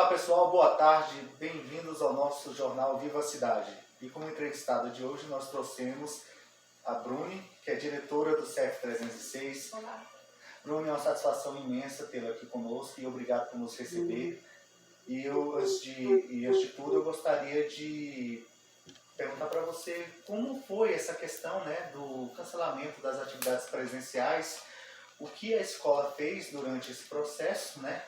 Olá pessoal, boa tarde, bem-vindos ao nosso jornal Viva a Cidade. E como entrevistada de hoje nós trouxemos a Bruni, que é diretora do CEF 306. Olá. Bruni, é uma satisfação imensa tê-la aqui conosco e obrigado por nos receber. E antes de tudo eu gostaria de perguntar para você como foi essa questão, né, do cancelamento das atividades presenciais, o que a escola fez durante esse processo, né,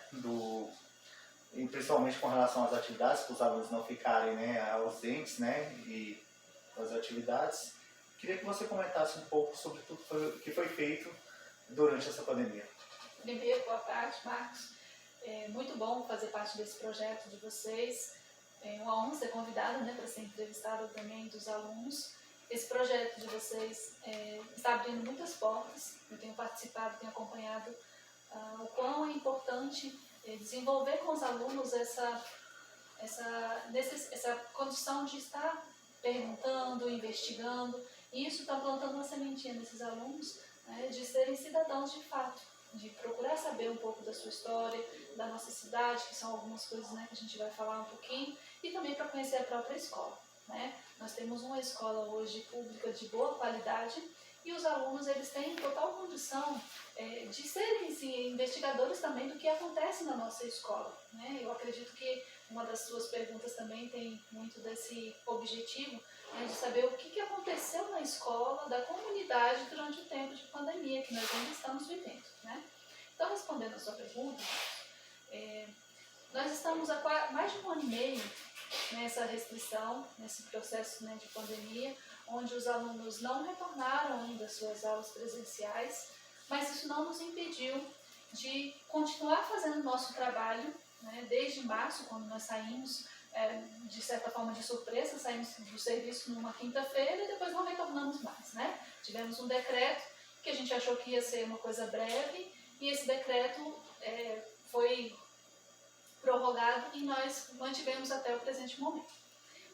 e principalmente com relação às atividades, para os alunos não ficarem, né, ausentes, né, das atividades. Queria que você comentasse um pouco sobre tudo que foi feito durante essa pandemia. Primeiro, boa tarde, Marcos. É muito bom fazer parte desse projeto de vocês. É uma honra ser convidada, né, para ser entrevistada também dos alunos. Esse projeto de vocês está abrindo muitas portas. Eu tenho participado, tenho acompanhado o quão é importante desenvolver com os alunos essa condição de estar perguntando, investigando. E isso está plantando uma sementinha nesses alunos, né, de serem cidadãos de fato, de procurar saber um pouco da sua história, da nossa cidade, que são algumas coisas, né, que a gente vai falar um pouquinho, e também para conhecer a própria escola, né? Nós temos uma escola hoje pública de boa qualidade e os alunos eles têm total condição de serem investigadores também do que acontece na nossa escola, né? Eu acredito que uma das suas perguntas também tem muito desse objetivo, né, de saber o que aconteceu na escola, da comunidade durante o tempo de pandemia que nós ainda estamos vivendo, né? Então, respondendo a sua pergunta, nós estamos há mais de 1 ano e meio nessa restrição, nesse processo, né, de pandemia, onde os alunos não retornaram ainda às suas aulas presenciais, mas isso não nos impediu de continuar fazendo o nosso trabalho, né, desde março, quando nós saímos, de certa forma de surpresa, saímos do serviço numa quinta-feira e depois não retornamos mais, né? Tivemos um decreto que a gente achou que ia ser uma coisa breve e esse decreto foi prorrogado e nós mantivemos até o presente momento.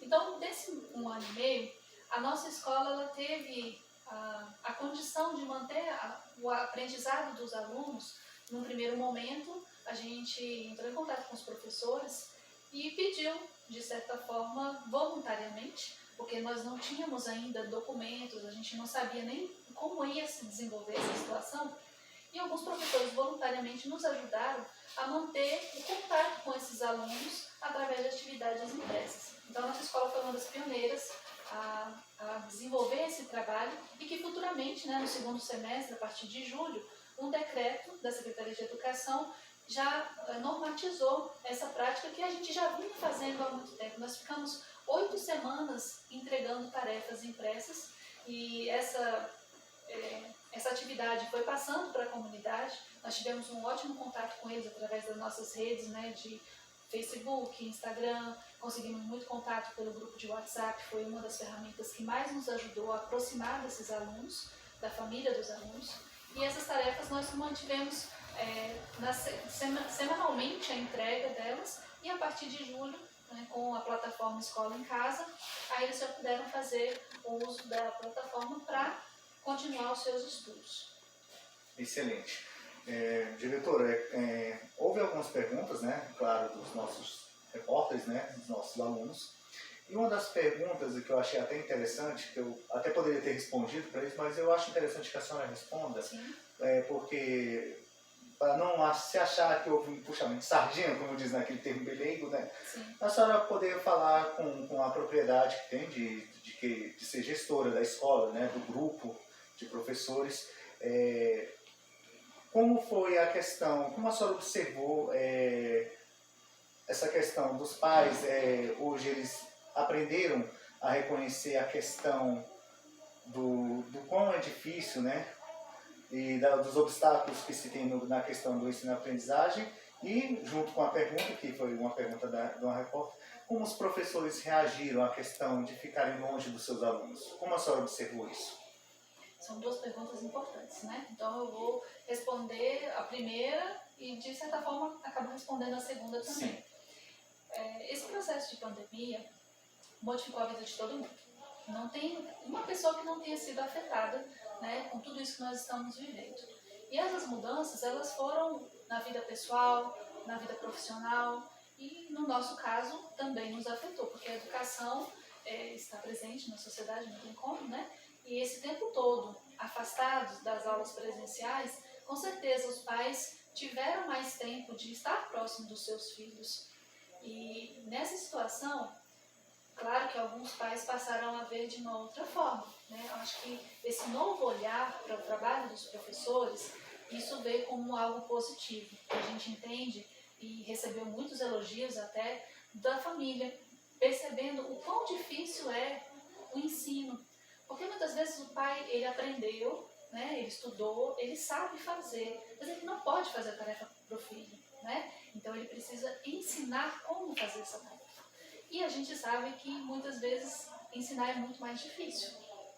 Então, desse 1 ano e meio, a nossa escola ela teve a condição de manter o aprendizado dos alunos. Num primeiro momento, a gente entrou em contato com os professores e pediu, de certa forma, voluntariamente, porque nós não tínhamos ainda documentos, a gente não sabia nem como ia se desenvolver essa situação, e alguns professores voluntariamente nos ajudaram a manter o contato com esses alunos através de atividades impressas. Então, a nossa escola foi uma das pioneiras a desenvolver esse trabalho e que futuramente, né, no segundo semestre, a partir de julho, um decreto da Secretaria de Educação já normatizou essa prática que a gente já vinha fazendo há muito tempo. Nós ficamos 8 semanas entregando tarefas impressas e essa atividade foi passando para a comunidade. Nós tivemos um ótimo contato com eles através das nossas redes, né, de Facebook, Instagram, conseguimos muito contato pelo grupo de WhatsApp, foi uma das ferramentas que mais nos ajudou a aproximar desses alunos, da família dos alunos. E essas tarefas nós mantivemos semanalmente a entrega delas e a partir de julho, né, com a plataforma Escola em Casa, aí eles já puderam fazer o uso da plataforma para continuar os seus estudos. Excelente. Diretora, houve algumas perguntas, né, claro, dos nossos repórteres, né, dos nossos alunos. E uma das perguntas que eu achei até interessante, que eu até poderia ter respondido para eles, mas eu acho interessante que a senhora responda, porque para não se achar que houve um puxamento de sardinha, como diz naquele termo belego, né? Sim. A senhora poder falar com a propriedade que tem de ser gestora da escola, né, do grupo de professores, como foi a questão, como a senhora observou essa questão dos pais, hoje eles aprenderam a reconhecer a questão do quão é difícil, né, e dos obstáculos que se tem na questão do ensino-aprendizagem, e junto com a pergunta, que foi uma pergunta de uma repórter, como os professores reagiram à questão de ficarem longe dos seus alunos? Como a senhora observou isso? São 2 perguntas importantes, né? Então eu vou responder a primeira e, de certa forma, acabo respondendo a segunda também. Sim. Esse processo de pandemia modificou a vida de todo mundo. Não tem uma pessoa que não tenha sido afetada, né, com tudo isso que nós estamos vivendo. E essas mudanças, elas foram na vida pessoal, na vida profissional, E no nosso caso também nos afetou, porque a educação está presente na sociedade, não tem como, né? E esse tempo todo afastados das aulas presenciais, com certeza os pais tiveram mais tempo de estar próximo dos seus filhos. E nessa situação, claro que alguns pais passaram a ver de uma outra forma, né? Eu acho que esse novo olhar para o trabalho dos professores, isso veio como algo positivo. A gente entende e recebeu muitos elogios até da família, percebendo o quão difícil é o ensino. Porque muitas vezes o pai, ele aprendeu, né? Ele estudou, ele sabe fazer, mas ele não pode fazer a tarefa para o filho, né? Então ele precisa ensinar como fazer essa tarefa. E a gente sabe que muitas vezes ensinar é muito mais difícil,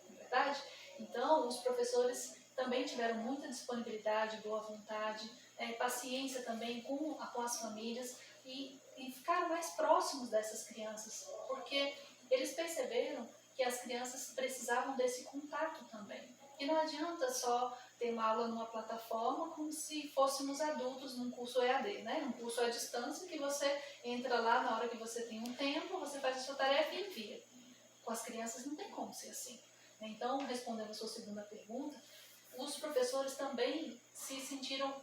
não é verdade? Então, os professores também tiveram muita disponibilidade, boa vontade, paciência também com as famílias e ficaram mais próximos dessas crianças, porque eles perceberam que as crianças precisavam desse contato também. E não adianta só ter uma aula numa plataforma como se fôssemos adultos num curso EAD, né? Um curso à distância que você entra lá na hora que você tem um tempo, você faz a sua tarefa e envia. Com as crianças não tem como ser assim. Então, respondendo a sua segunda pergunta, os professores também se sentiram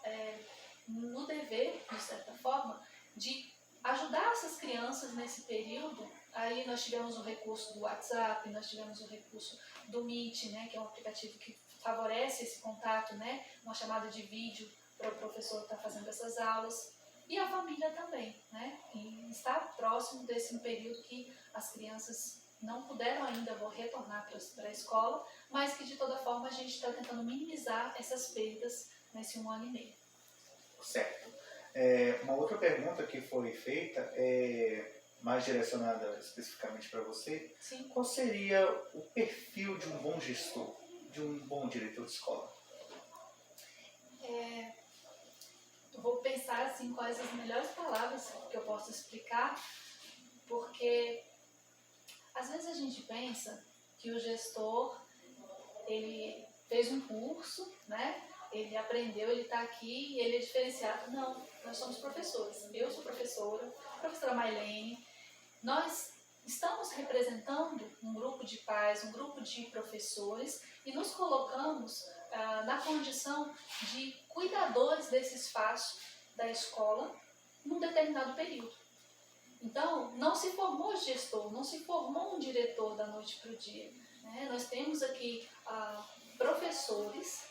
no dever, de certa forma, de ajudar essas crianças nesse período. Aí nós tivemos o recurso do WhatsApp, nós tivemos o recurso do Meet, né, que é um aplicativo que favorece esse contato, né, uma chamada de vídeo para o professor estar fazendo essas aulas. E a família também, né, e estar próximo desse período que as crianças não puderam ainda retornar para a escola, mas que de toda forma a gente está tentando minimizar essas perdas nesse 1 ano e meio. Certo. Uma outra pergunta que foi feita, mais direcionada especificamente para você, Sim. qual seria o perfil de um bom gestor, de um bom diretor de escola? Eu vou pensar assim quais as melhores palavras que eu posso explicar, porque às vezes a gente pensa que o gestor, ele fez um curso, né? Ele aprendeu, ele está aqui e ele é diferenciado. Não, nós somos professores. Eu sou professora, a professora Mailene. Nós estamos representando um grupo de pais, um grupo de professores e nos colocamos na condição de cuidadores desse espaço da escola num determinado período. Então, não se formou gestor, não se formou um diretor da noite para o dia, né? Nós temos aqui professores,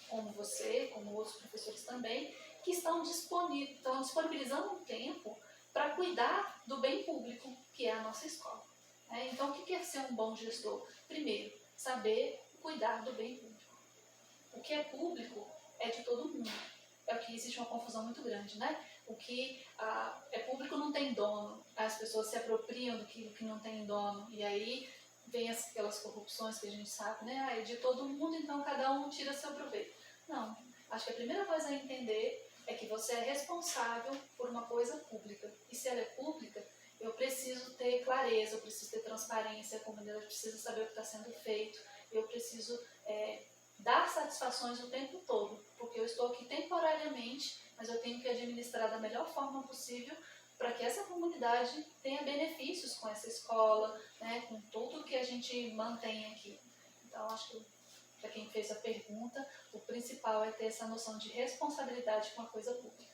como você, como outros professores também, que estão disponibilizando um tempo para cuidar do bem público, que é a nossa escola. Então, o que é ser um bom gestor? Primeiro, saber cuidar do bem público. O que é público é de todo mundo. É o que existe uma confusão muito grande, né? O que é público não tem dono. As pessoas se apropriam do que não tem dono. E aí vem aquelas corrupções que a gente sabe, né? É de todo mundo, então cada um tira seu proveito. Não. Acho que a primeira coisa a entender é que você é responsável por uma coisa pública. E se ela é pública, eu preciso ter clareza, eu preciso ter transparência, a comunidade precisa saber o que está sendo feito, eu preciso dar satisfações o tempo todo, porque eu estou aqui temporariamente, mas eu tenho que administrar da melhor forma possível para que essa comunidade tenha benefícios com essa escola, né, com tudo que a gente mantém aqui. Então, acho que para quem fez a pergunta, o principal é ter essa noção de responsabilidade com a coisa pública.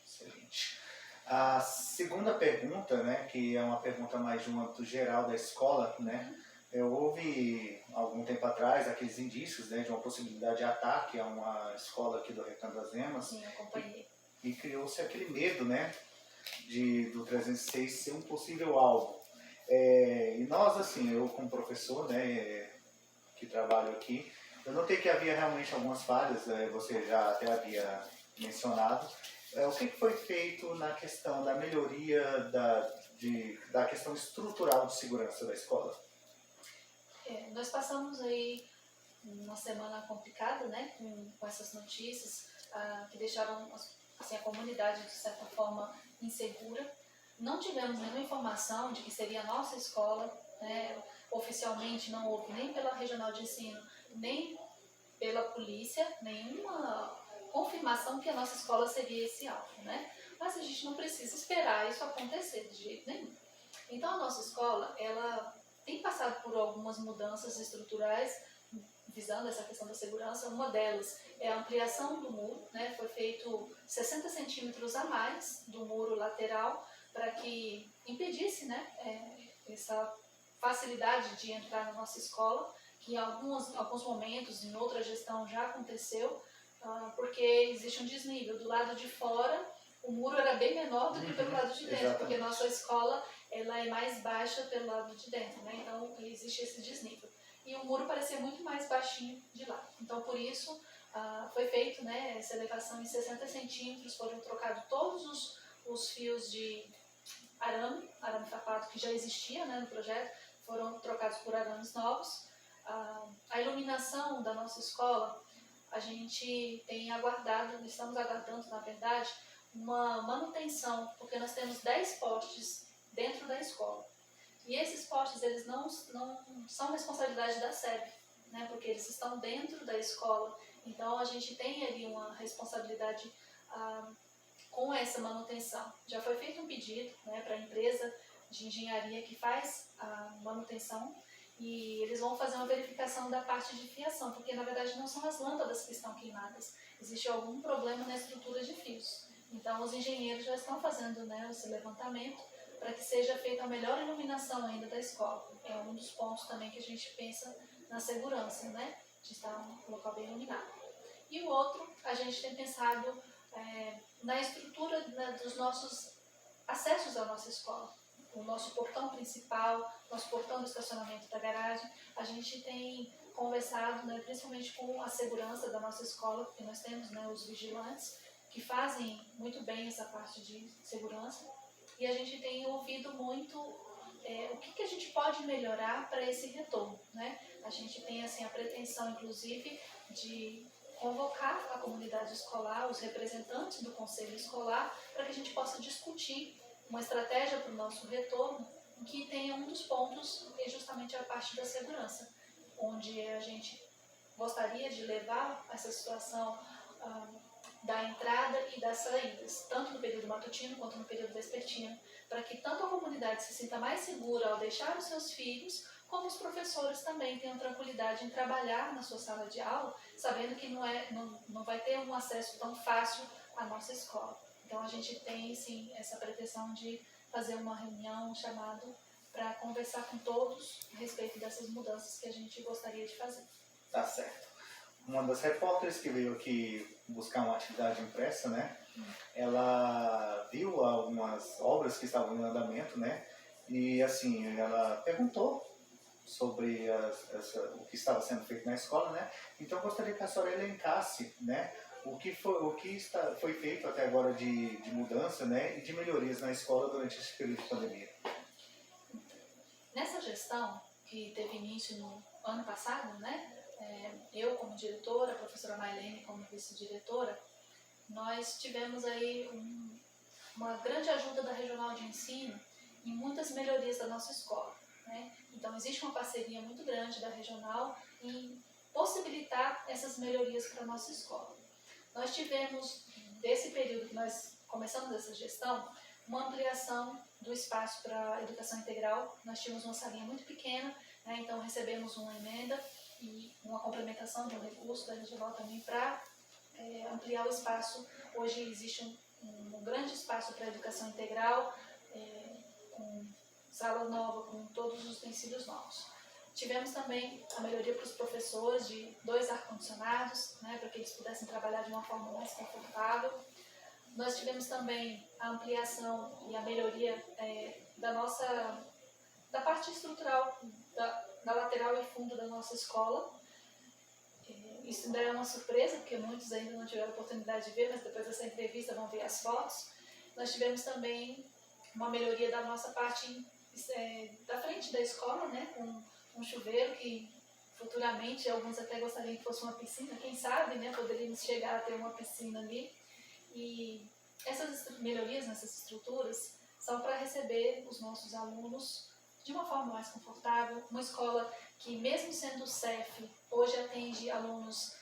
Excelente. A segunda pergunta, né, que é uma pergunta mais de um âmbito geral da escola, né, houve algum tempo atrás aqueles indícios, né, de uma possibilidade de ataque a uma escola aqui do Recanto das Emas. Sim, eu acompanhei. E criou-se aquele medo, né, do 306 ser um possível alvo. E nós, assim, eu como professor, né, que trabalho aqui, eu notei que havia realmente algumas falhas, você já até havia mencionado. O que foi feito na questão da melhoria da questão estrutural de segurança da escola? Nós passamos aí uma semana complicada, né, com essas notícias que deixaram assim, a comunidade, de certa forma, insegura. Não tivemos nenhuma informação de que seria a nossa escola, né, oficialmente não houve nem pela regional de ensino, nem pela polícia, nenhuma confirmação que a nossa escola seria esse alvo, né? mas a gente não precisa esperar isso acontecer de jeito nenhum. Então a nossa escola, ela tem passado por algumas mudanças estruturais visando essa questão da segurança. Uma delas é a ampliação do muro, né? Foi feito 60 centímetros a mais do muro lateral para que impedisse, né, essa facilidade de entrar na nossa escola, que em alguns momentos, em outra gestão já aconteceu, porque existe um desnível. Do lado de fora, o muro era bem menor do que pelo lado de dentro, exatamente. porque a nossa escola ela é mais baixa pelo lado de dentro, né? Então existe esse desnível. E o muro parecia muito mais baixinho de lá. Então, por isso, foi feito, né, essa elevação em 60 centímetros, foram trocados todos os fios de arame farpado que já existia, né, no projeto, foram trocados por arames novos. A iluminação da nossa escola, a gente tem aguardado, estamos aguardando, na verdade, uma manutenção, porque nós temos 10 postes dentro da escola. E esses postes, eles não são responsabilidade da SEB, né, porque eles estão dentro da escola. Então, a gente tem ali uma responsabilidade com essa manutenção. Já foi feito um pedido, né, para a empresa de engenharia que faz a manutenção e eles vão fazer uma verificação da parte de fiação, porque na verdade não são as lâmpadas que estão queimadas, existe algum problema na estrutura de fios. Então os engenheiros já estão fazendo, né, esse levantamento para que seja feita a melhor iluminação ainda da escola. É um dos pontos também que a gente pensa na segurança, né, de estar um local bem iluminado. E o outro, a gente tem pensado na estrutura, né, dos nossos acessos à nossa escola. O nosso portão principal, nosso portão do estacionamento da garagem, a gente tem conversado, né, principalmente com a segurança da nossa escola, porque nós temos, né, os vigilantes que fazem muito bem essa parte de segurança, e a gente tem ouvido muito o que a gente pode melhorar para esse retorno, né? A gente tem assim, a pretensão, inclusive, de convocar a comunidade escolar, os representantes do conselho escolar, para que a gente possa discutir uma estratégia para o nosso retorno, que tenha um dos pontos é justamente a parte da segurança, onde a gente gostaria de levar essa situação da entrada e das saídas, tanto no período matutino quanto no período vespertino, para que tanto a comunidade se sinta mais segura ao deixar os seus filhos, como os professores também tenham tranquilidade em trabalhar na sua sala de aula, sabendo que não vai ter um acesso tão fácil à nossa escola. Então a gente tem sim essa pretensão de fazer uma reunião, um chamado, para conversar com todos a respeito dessas mudanças que a gente gostaria de fazer. Tá certo. Uma das repórteres que veio aqui buscar uma atividade impressa, né? Ela viu algumas obras que estavam em andamento, né? E assim, ela perguntou sobre o que estava sendo feito na escola, né? Então eu gostaria que a senhora elencasse, né, o que foi feito até agora de mudança, né, e de melhorias na escola durante esse período de pandemia. Nessa gestão que teve início no ano passado, né, eu como diretora, a professora Mailene como vice-diretora, nós tivemos aí uma grande ajuda da Regional de Ensino em muitas melhorias da nossa escola, né? Então existe uma parceria muito grande da Regional em possibilitar essas melhorias para a nossa escola. Nós tivemos, desse período que nós começamos essa gestão, uma ampliação do espaço para a educação integral. Nós tínhamos uma salinha muito pequena, né? Então recebemos uma emenda e uma complementação de um recurso da Regional também para ampliar o espaço. Hoje existe um grande espaço para a educação integral, com sala nova, com todos os utensílios novos. Tivemos também a melhoria para os professores de 2 ar-condicionados, né, para que eles pudessem trabalhar de uma forma mais confortável. Nós tivemos também a ampliação e a melhoria da parte estrutural, da lateral e fundo da nossa escola. Isso ainda é uma surpresa, porque muitos ainda não tiveram a oportunidade de ver, mas depois dessa entrevista vão ver as fotos. Nós tivemos também uma melhoria da nossa parte da frente da escola, né, com um chuveiro que futuramente alguns até gostariam que fosse uma piscina, quem sabe, né, poderíamos chegar a ter uma piscina ali. E essas melhorias nessas estruturas são para receber os nossos alunos de uma forma mais confortável, uma escola que, mesmo sendo CEF, hoje atende alunos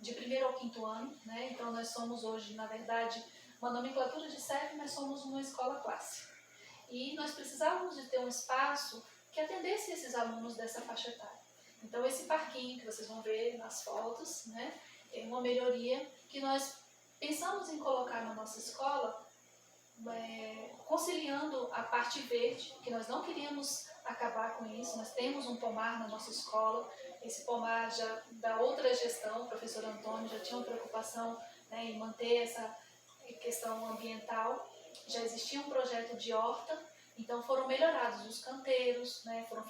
de 1º ao 5º ano, né? Então nós somos hoje, na verdade, uma nomenclatura de CEP, mas somos uma escola-classe. E nós precisávamos de ter um espaço que atendesse esses alunos dessa faixa etária. Então, esse parquinho que vocês vão ver nas fotos, né, é uma melhoria que nós pensamos em colocar na nossa escola, conciliando a parte verde, que nós não queríamos acabar com isso. Nós temos um pomar na nossa escola, esse pomar já da outra gestão, o professor Antônio já tinha uma preocupação, né, em manter essa questão ambiental. Já existia um projeto de horta, então foram melhorados os canteiros, né, foram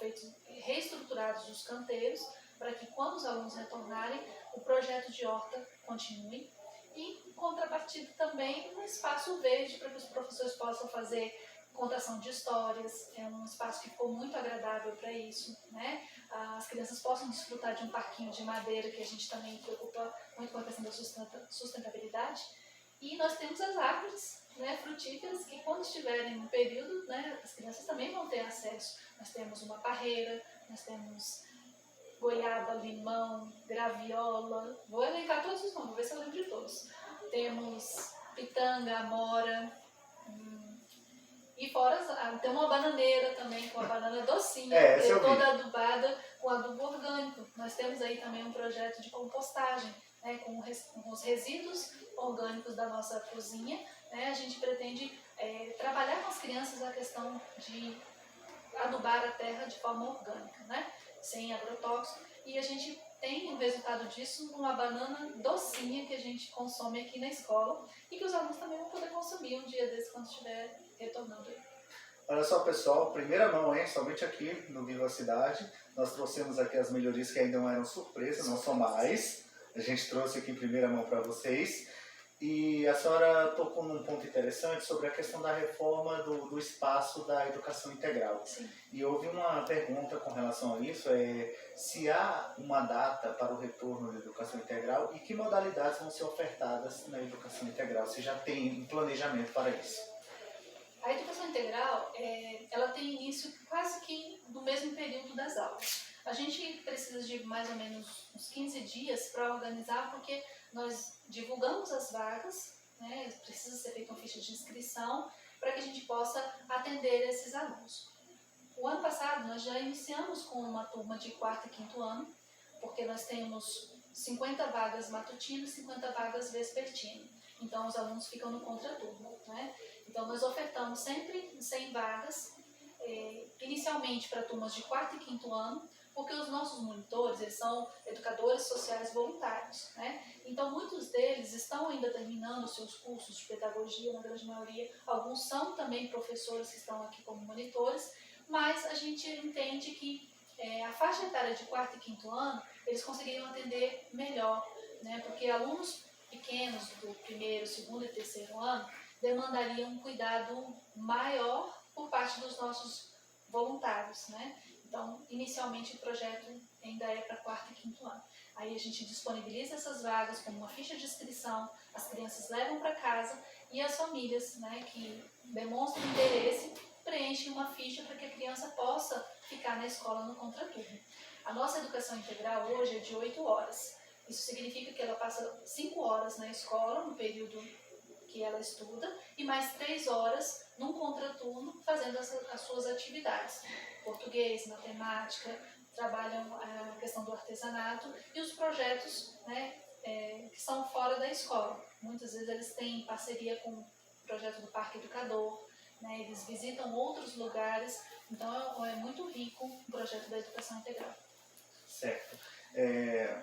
reestruturados os canteiros, para que quando os alunos retornarem, o projeto de horta continue. E, em contrapartida, também um espaço verde para que os professores possam fazer contação de histórias. É um espaço que ficou muito agradável para isso, né? As crianças possam desfrutar de um parquinho de madeira, que a gente também preocupa muito com a questão da sustentabilidade. E nós temos as árvores, né, frutíferas, que quando estiverem no período, né, as crianças também vão ter acesso. Nós temos uma parreira, nós temos goiaba, limão, graviola, vou elencar todos os nomes, vou ver se eu lembro de todos. Temos pitanga, amora, e fora tem uma bananeira também, com a banana docinha, toda adubada com adubo orgânico. Nós temos aí também um projeto de compostagem, né, com os resíduos orgânicos da nossa cozinha, né, a gente pretende trabalhar com as crianças a questão de adubar a terra de forma orgânica, né, sem agrotóxico, e a gente tem o resultado disso numa banana docinha que a gente consome aqui na escola e que os alunos também vão poder consumir um dia desse quando estiver retornando aí. Olha só, pessoal, primeira mão, hein? Somente aqui no Viva Cidade. Nós trouxemos aqui as melhorias que ainda não eram surpresa, não são mais. A gente trouxe aqui em primeira mão para vocês. E a senhora tocou num ponto interessante sobre a questão da reforma do espaço da educação integral. Sim. E houve uma pergunta com relação a isso, se há uma data para o retorno da educação integral e que modalidades vão ser ofertadas na educação integral, se já tem um planejamento para isso. A educação integral, ela tem início quase que no mesmo período das aulas. A gente precisa de mais ou menos uns 15 dias para organizar, porque nós divulgamos as vagas, né, precisa ser feita uma ficha de inscrição para que a gente possa atender esses alunos. O ano passado nós já iniciamos com uma turma de 4º e 5º ano, porque nós temos 50 vagas matutino e 50 vagas vespertino. Então os alunos ficam no contraturno, né? Então nós ofertamos sempre 100 vagas, inicialmente para turmas de 4º e 5º ano, porque os nossos monitores, eles são educadores sociais voluntários, né? Então muitos deles estão ainda terminando seus cursos de pedagogia, na grande maioria. Alguns são também professores que estão aqui como monitores, mas a gente entende que a faixa etária de 4º e 5º ano, eles conseguiriam atender melhor, né? Porque alunos pequenos do 1º, 2º e 3º ano demandariam um cuidado maior por parte dos nossos voluntários, né? Então, inicialmente o projeto ainda é para 4º e 5º ano. Aí a gente disponibiliza essas vagas com uma ficha de inscrição, as crianças levam para casa e as famílias, né, que demonstram interesse preenchem uma ficha para que a criança possa ficar na escola no contraturno. A nossa educação integral hoje é de 8 horas. Isso significa que ela passa 5 horas na escola, no período que ela estuda, e mais 3 horas num contraturno fazendo as suas atividades. Português, matemática, trabalham a questão do artesanato e os projetos, né, que são fora da escola. Muitas vezes eles têm parceria com o projeto do Parque Educador, né, eles visitam outros lugares, então é muito rico o projeto da educação integral. Certo.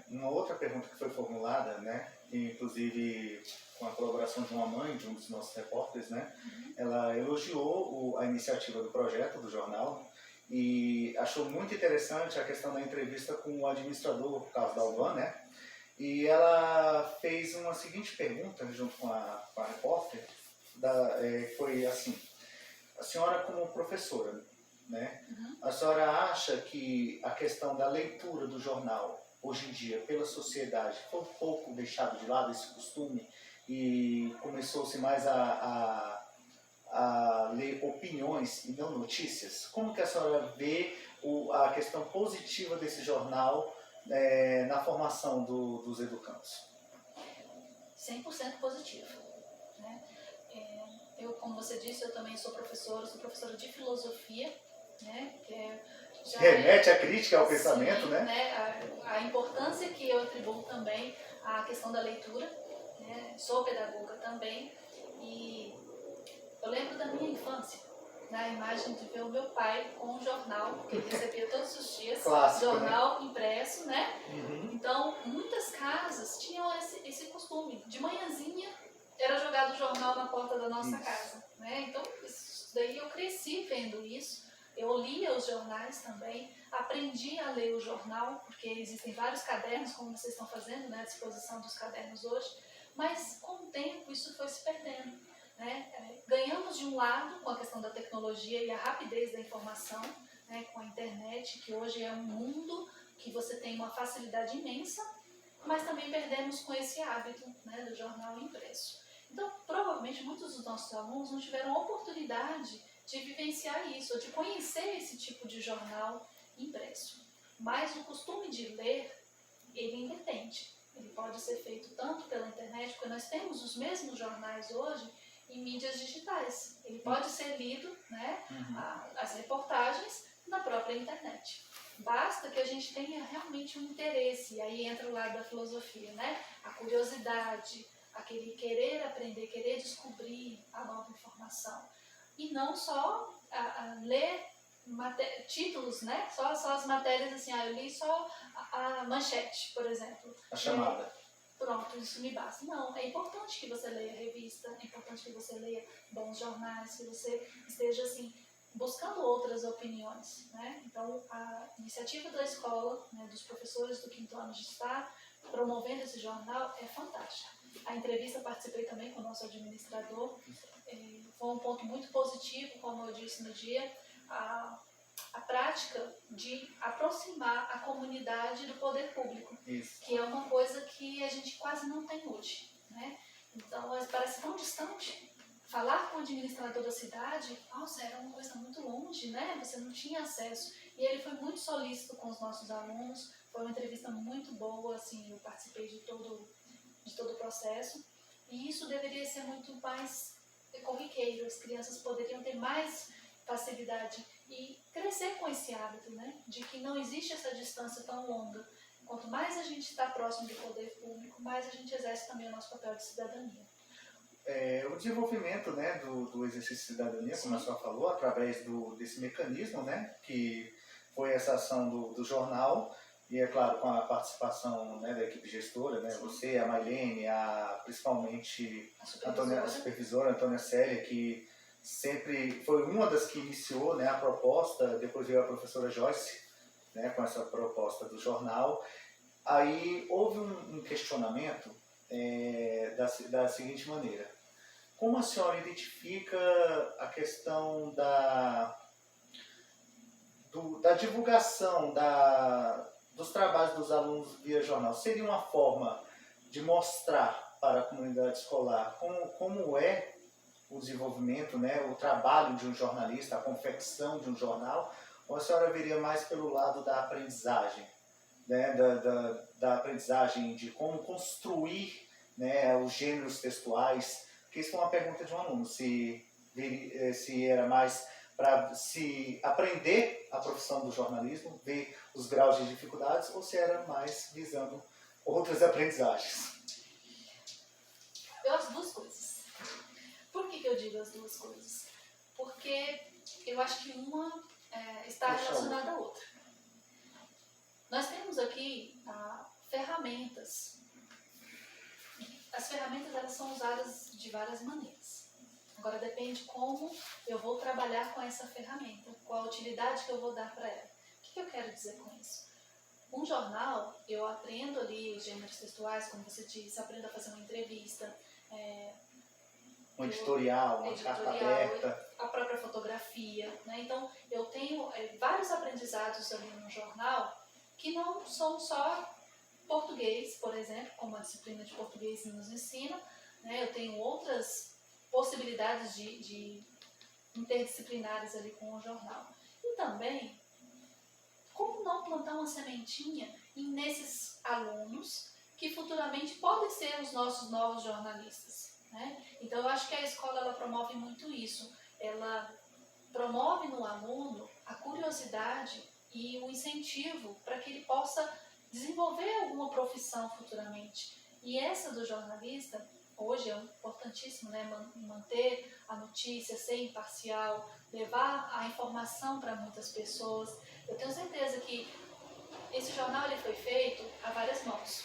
Uma outra pergunta que foi formulada, né, inclusive com a colaboração de uma mãe, de um dos nossos repórteres, né, ela elogiou a iniciativa do projeto, do jornal, e achou muito interessante a questão da entrevista com o administrador, Carlos Dalvan, né, e ela fez uma seguinte pergunta junto com a repórter, foi assim: a senhora como professora, né, a senhora acha que a questão da leitura do jornal hoje em dia pela sociedade foi um pouco deixado de lado esse costume e começou-se mais a ler opiniões e não notícias? Como que a senhora vê a questão positiva desse jornal na formação dos educandos? 100% positivo, né? como você disse, eu também sou professora de filosofia, né? Remete a crítica ao pensamento, sim, né? A importância que eu atribuo também à questão da leitura, né? Sou pedagoga também, e eu lembro da minha infância, na imagem de ver o meu pai com um jornal, que ele recebia todos os dias, Clássico, jornal impresso, né? Uhum. Então, muitas casas tinham esse costume. De manhãzinha, era jogado o jornal na porta da nossa casa, né? Então, isso daí eu cresci vendo isso. Eu lia os jornais também, aprendi a ler o jornal, porque existem vários cadernos, como vocês estão fazendo, né? À disposição dos cadernos hoje. Mas, com o tempo, isso foi se perdendo, né? Ganhamos de um lado com a questão da tecnologia e a rapidez da informação, né? Com a internet, que hoje é um mundo que você tem uma facilidade imensa, mas também perdemos com esse hábito, né, do jornal impresso. Então, provavelmente, muitos dos nossos alunos não tiveram oportunidade de vivenciar isso, ou de conhecer esse tipo de jornal impresso. Mas o costume de ler, ele independe. Ele pode ser feito tanto pela internet, porque nós temos os mesmos jornais hoje em mídias digitais. Ele pode ser lido, né, as reportagens, na própria internet. Basta que a gente tenha realmente um interesse, e aí entra o lado da filosofia, né? A curiosidade, aquele querer aprender, querer descobrir a nova informação. E não só ler títulos, né? Só as matérias assim, eu li só a manchete, por exemplo. A chamada. Pronto, isso me basta. Não, é importante que você leia revista, é importante que você leia bons jornais, que você esteja assim, buscando outras opiniões, né? Então, a iniciativa da escola, né, dos professores do 5º ano de estar promovendo esse jornal é fantástica. A entrevista participei também com o nosso administrador, foi um ponto muito positivo, como eu disse no dia, a prática de aproximar a comunidade do poder público, Isso. que é uma coisa que a gente quase não tem hoje, né? Então, parece tão distante. Falar com o administrador da cidade, nossa, era uma coisa muito longe, né? Você não tinha acesso. E ele foi muito solícito com os nossos alunos, foi uma entrevista muito boa, assim, eu participei de todo o processo. E isso deveria ser muito mais corriqueiro, as crianças poderiam ter mais facilidade e crescer com esse hábito, né? De que não existe essa distância tão longa. Quanto mais a gente está próximo do poder público, mais a gente exerce também o nosso papel de cidadania. O desenvolvimento, né, do exercício de cidadania, como a senhora falou, através desse mecanismo, né, que foi essa ação do jornal, e é claro, com a participação, né, da equipe gestora, né, você, a Mailene, principalmente a supervisora Antônia Célia, que sempre foi uma das que iniciou, né, a proposta, depois veio a professora Joyce, né, com essa proposta do jornal. Aí houve um questionamento da seguinte maneira: como a senhora identifica a questão da divulgação dos trabalhos dos alunos via jornal? Seria uma forma de mostrar para a comunidade escolar como é o desenvolvimento, né, o trabalho de um jornalista, a confecção de um jornal, ou a senhora viria mais pelo lado da aprendizagem, né, da aprendizagem de como construir, né, os gêneros textuais? Porque isso foi uma pergunta de um aluno, se era mais para se aprender a profissão do jornalismo, ver os graus de dificuldades, ou se era mais visando outras aprendizagens. As duas coisas. Por que eu digo as duas coisas? Porque eu acho que uma está relacionada à outra. Nós temos aqui ferramentas. As ferramentas, elas são usadas de várias maneiras. Agora depende como eu vou trabalhar com essa ferramenta, qual a utilidade que eu vou dar para ela. O que eu quero dizer com isso? Um jornal, eu aprendo ali os gêneros textuais, como você disse, aprendo a fazer uma entrevista, um editorial, uma carta aberta, a própria fotografia, né? Então eu tenho vários aprendizados ali no jornal que não são só português, por exemplo, como a disciplina de português nos ensina, né? Eu tenho outras possibilidades de interdisciplinares ali com o jornal. E também, como não plantar uma sementinha nesses alunos que futuramente podem ser os nossos novos jornalistas? né? Então eu acho que a escola ela promove muito isso. Ela promove no aluno a curiosidade e o incentivo para que ele possa desenvolver alguma profissão futuramente. E essa do jornalista, hoje é importantíssimo, né? Manter a notícia, ser imparcial, levar a informação para muitas pessoas. Eu tenho certeza que esse jornal ele foi feito a várias mãos.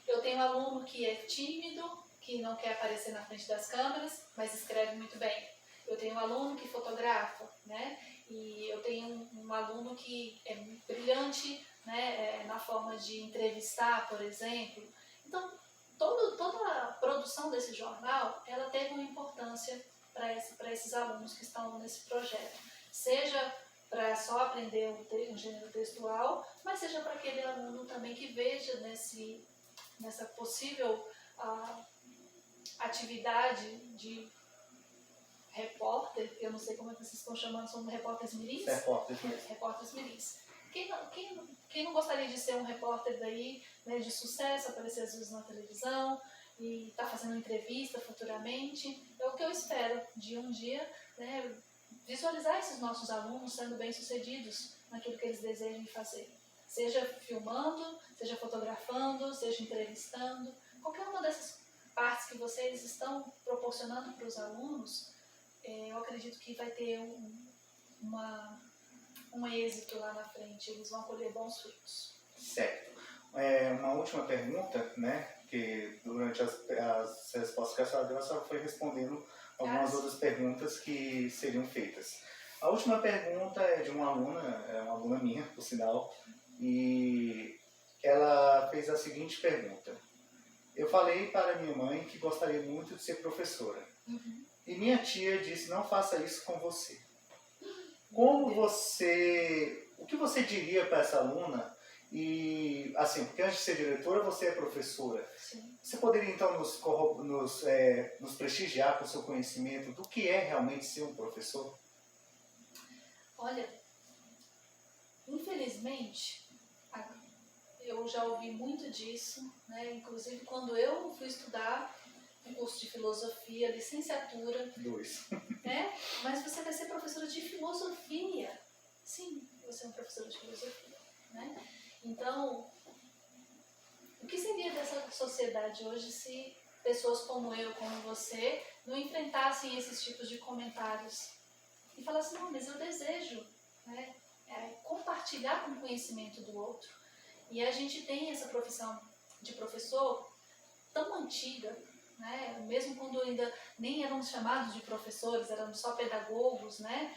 Eu tenho um aluno que é tímido, que não quer aparecer na frente das câmeras, mas escreve muito bem. Eu tenho um aluno que fotografa, né? E eu tenho um aluno que é brilhante, né? Na forma de entrevistar, por exemplo. Então, toda a produção desse jornal, ela teve uma importância para esses alunos que estão nesse projeto. Seja para só aprender um gênero textual, mas seja para aquele aluno também que veja nessa possível atividade de repórter, eu não sei como é que vocês estão chamando, são repórteres mirins? Repórteres mirins. Quem não gostaria de ser um repórter daí, né, de sucesso, aparecer às vezes na televisão e estar fazendo entrevista futuramente? É o que eu espero de um dia, né, visualizar esses nossos alunos sendo bem-sucedidos naquilo que eles desejam fazer. Seja filmando, seja fotografando, seja entrevistando, qualquer uma dessas partes que vocês estão proporcionando para os alunos, eu acredito que vai ter um êxito lá na frente, eles vão colher bons frutos. Certo. Uma última pergunta, né, que durante as respostas que a senhora deu, a senhora foi respondendo algumas outras perguntas que seriam feitas. A última pergunta é de uma aluna minha, por sinal, e ela fez a seguinte pergunta. Eu falei para minha mãe que gostaria muito de ser professora. Uhum. E minha tia disse, não faça isso com você. O que você diria para essa aluna? E, assim, porque antes de ser diretora, você é professora. Sim. Você poderia, então, nos prestigiar com o seu conhecimento do que é realmente ser um professor? Olha, infelizmente, eu já ouvi muito disso, né? Inclusive quando eu fui estudar um curso de filosofia, licenciatura. 2. Né? Mas você vai ser professora de filosofia. Sim, você é uma professora de filosofia. Né? Então, o que seria dessa sociedade hoje se pessoas como eu, como você, não enfrentassem esses tipos de comentários? E falassem, não, mas eu desejo, né, compartilhar com o conhecimento do outro. E a gente tem essa profissão de professor tão antiga, né? Mesmo quando ainda nem éramos chamados de professores, éramos só pedagogos, né?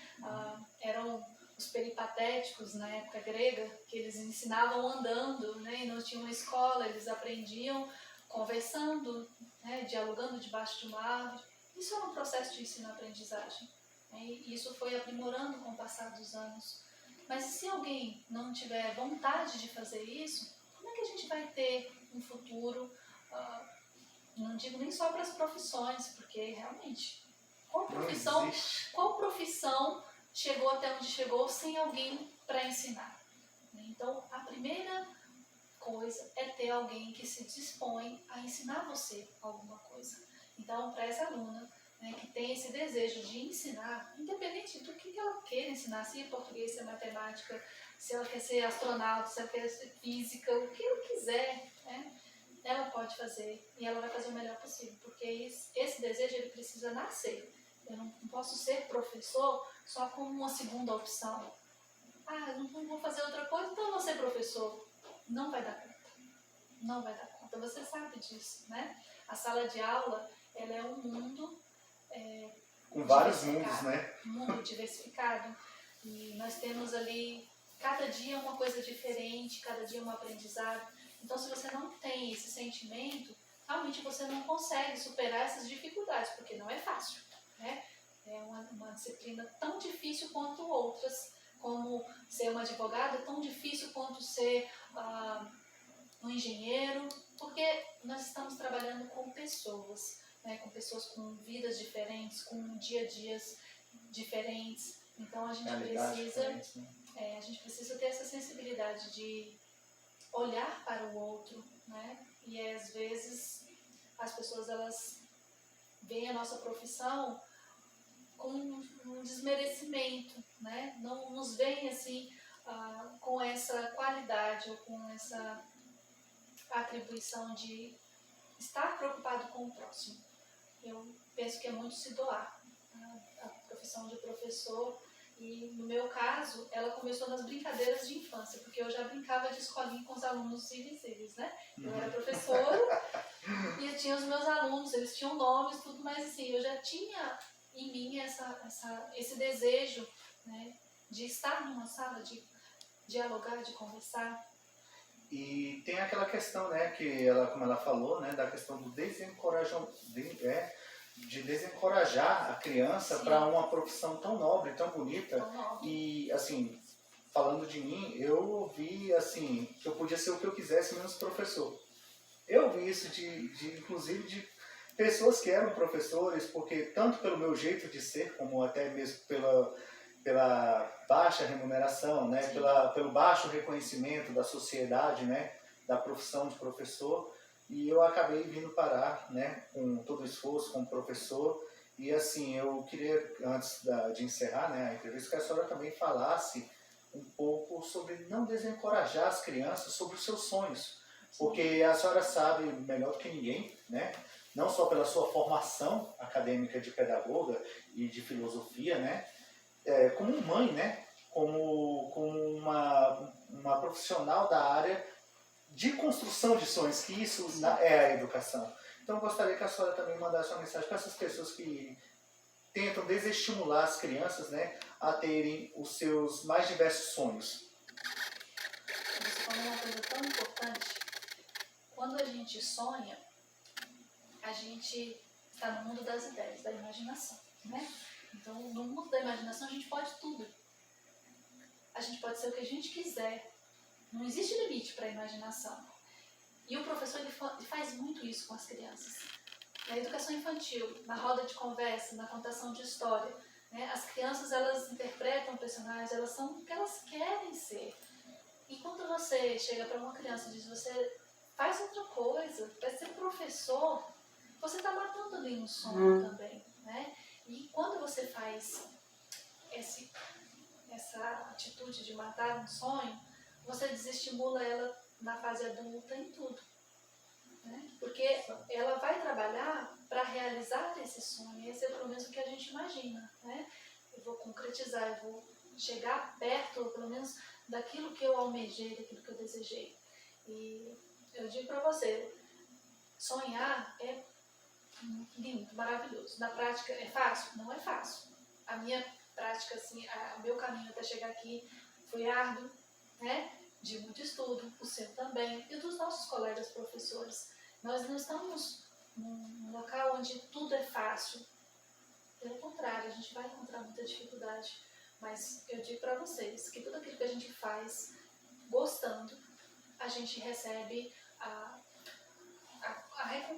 Eram os peripatéticos na época grega, que eles ensinavam andando, né? E não tinham uma escola, eles aprendiam conversando, né? Dialogando debaixo de uma árvore. Isso é um processo de ensino-aprendizagem, né? E isso foi aprimorando com o passar dos anos. Mas se alguém não tiver vontade de fazer isso, como é que a gente vai ter um futuro? Não digo nem só para as profissões, porque realmente, qual profissão chegou até onde chegou sem alguém para ensinar? Então, a primeira coisa é ter alguém que se dispõe a ensinar você alguma coisa. Então, para essa aluna, né, que tem esse desejo de ensinar, independente do que ela queira ensinar, se é português, se é matemática, se ela quer ser astronauta, se ela quer ser física, o que ela quiser, né? Ela pode fazer e ela vai fazer o melhor possível, porque esse desejo ele precisa nascer. Eu não posso ser professor só como uma segunda opção. Eu não vou fazer outra coisa, então eu vou ser professor. Não vai dar conta. Não vai dar conta. Você sabe disso, né? A sala de aula, ela é um mundo com vários mundos, né? Um mundo diversificado. E nós temos ali, cada dia uma coisa diferente, cada dia um aprendizado. Então, se você não tem esse sentimento, realmente você não consegue superar essas dificuldades, porque não é fácil, né? É uma disciplina tão difícil quanto outras, como ser uma advogada, é tão difícil quanto ser um engenheiro, porque nós estamos trabalhando com pessoas, né? Com pessoas com vidas diferentes, com dia a dias diferentes. Então, a gente precisa ter essa sensibilidade de olhar para o outro, né? E às vezes as pessoas elas veem a nossa profissão com um desmerecimento, né? Não nos veem assim com essa qualidade ou com essa atribuição de estar preocupado com o próximo. Eu penso que é muito se doar. A profissão de professor, e no meu caso, ela começou nas brincadeiras de infância, porque eu já brincava de escolinha com os alunos invisíveis, né? Eu era professora e eu tinha os meus alunos, eles tinham nomes, tudo, mas assim, eu já tinha em mim esse desejo, né, de estar numa sala, de dialogar, de conversar. E tem aquela questão, né, que ela, como ela falou, né, da questão do de desencorajar a criança para uma profissão tão nobre, tão bonita. Tão nobre. E, assim, falando de mim, eu vi, assim, que eu podia ser o que eu quisesse, menos professor. Eu vi isso, inclusive, de pessoas que eram professores, porque tanto pelo meu jeito de ser, como até mesmo pela baixa remuneração, né, pelo baixo reconhecimento da sociedade, né, da profissão de professor, e eu acabei vindo parar, né, com todo o esforço como professor. E assim, eu queria, antes de encerrar, né, a entrevista, que a senhora também falasse um pouco sobre não desencorajar as crianças sobre os seus sonhos, porque a senhora sabe melhor do que ninguém, né, não só pela sua formação acadêmica de pedagoga e de filosofia, né, como mãe, né, como uma profissional da área de construção de sonhos, que isso é a educação. Então eu gostaria que a senhora também mandasse uma mensagem para essas pessoas que tentam desestimular as crianças, né, a terem os seus mais diversos sonhos. Você falou uma coisa tão importante. Quando a gente sonha, a gente está no mundo das ideias, da imaginação, né? Então, no mundo da imaginação, a gente pode tudo. A gente pode ser o que a gente quiser. Não existe limite para a imaginação. E o professor ele faz muito isso com as crianças. Na educação infantil, na roda de conversa, na contação de história, né? As crianças elas interpretam personagens, elas são o que elas querem ser. E quando você chega para uma criança e diz, você faz outra coisa, vai ser professor, você está matando ali um sonho também, né? E quando você faz essa atitude de matar um sonho, você desestimula ela na fase adulta em tudo, né? Porque ela vai trabalhar para realizar esse sonho, esse é pelo menos o que a gente imagina, né? Eu vou concretizar, eu vou chegar perto, pelo menos, daquilo que eu almejei, daquilo que eu desejei. E eu digo para você, sonhar é lindo, maravilhoso. Na prática é fácil? Não é fácil. A minha prática, assim, o meu caminho até chegar aqui foi árduo, né? De muito estudo, o seu também, e dos nossos colegas professores. Nós não estamos num local onde tudo é fácil. Pelo contrário, a gente vai encontrar muita dificuldade. Mas eu digo para vocês que tudo aquilo que a gente faz gostando, a gente recebe a recompensa